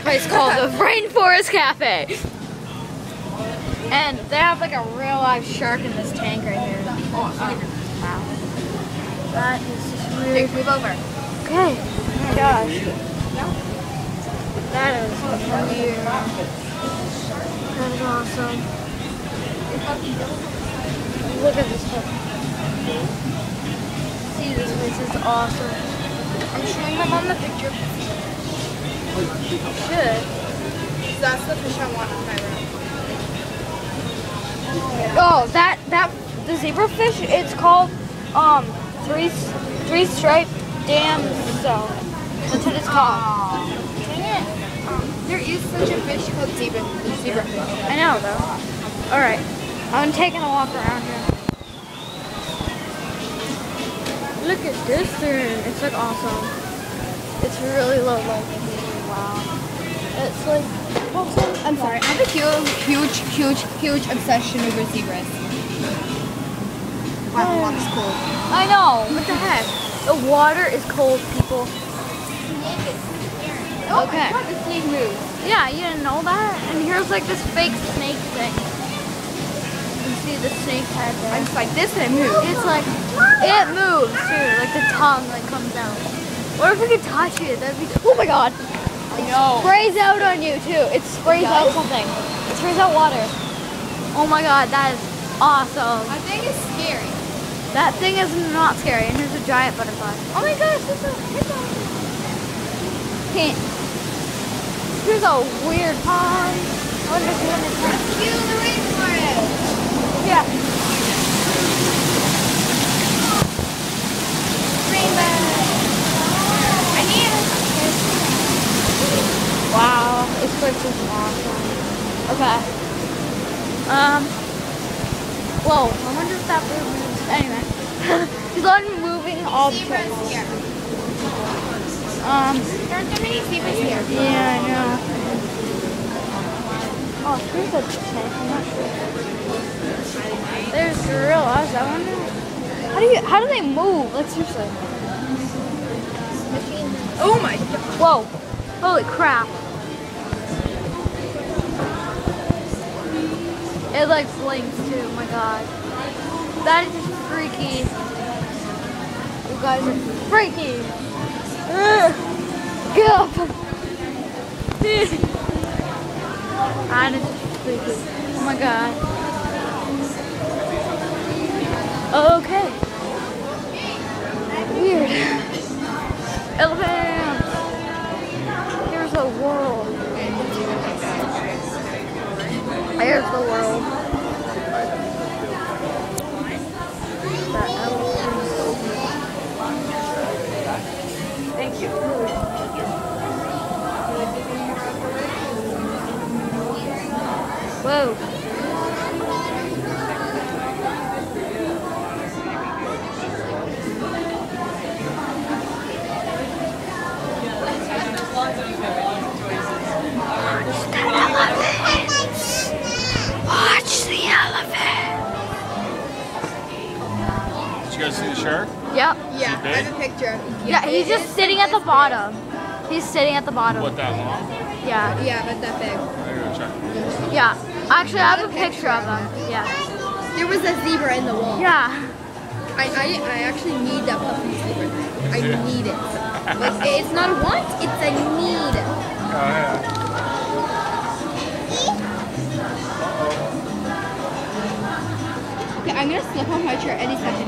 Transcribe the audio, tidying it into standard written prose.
place called the Rainforest Cafe. And they have like a real live shark in this tank right here. Wow. That is just weird. Move over. Okay. Oh my gosh. That is weird. That is awesome. Look at this stuff. See, this place is awesome. I'm showing my mom the picture. Should. That's the fish I want in my room. Oh, the zebrafish, it's called three striped damsel. That's what it's called. Dang it. There is such a fish called zebrafish. I know though. Alright. I'm taking a walk around here. Look at this thing. It's like awesome. It's really low level. Wow. It's like awesome. I'm sorry. I have a huge obsession over zebras. Wow, the water's cold. I know. What the heck? The water is cold, people. Oh Okay. my God, the snake moves. Yeah, you didn't know that? And here's like this fake snake thing. You can see the snake head there. I'm just like this and it moves. It's like, it moves too. Like the tongue like comes out. What if we could touch it? That'd be, oh my God. I know. Sprays out on you too. It sprays out something. It sprays out water. Oh my God, that is awesome. I think it's scary. That thing is not scary. And here's a giant butterfly. Oh my gosh, it's a hint. Here's a weird pond. I wonder if you want to try. Rescue the rainforest. Yeah. Rainbow. I need it. Wow, this place is awesome. Okay. Whoa, I wonder if that bird moves. Anyway. He's on moving all the Zebras time. here. There aren't that many zebras here. Yeah, I know. Oh, here's a tank. I'm not sure. There's gorillas. I wonder. How do they move? Like seriously. Oh my God. Whoa. Holy crap. It like blinks too. Oh my God. That is just freaky. You guys are freaky. Ugh. Get up. That is just freaky. Oh my God. Okay. Weird. Elephant. Here's the world. Here's the world. That elephant. Thank you. Whoa. Watch the elephant. Did you guys see the shark? Yep. Yeah, Is it I big? have a picture. Yeah, he's just sitting at the bottom. He's sitting at the bottom. What, that long? Yeah. Yeah, but that big. I gotta check. Yeah. Actually, I have a picture of him. Yeah. There was a zebra in the wall. Yeah. I actually need that puffy zebra. I need it. Like, it's not a want, it's a need. Oh, yeah. Okay, I'm gonna slip on my chair any second.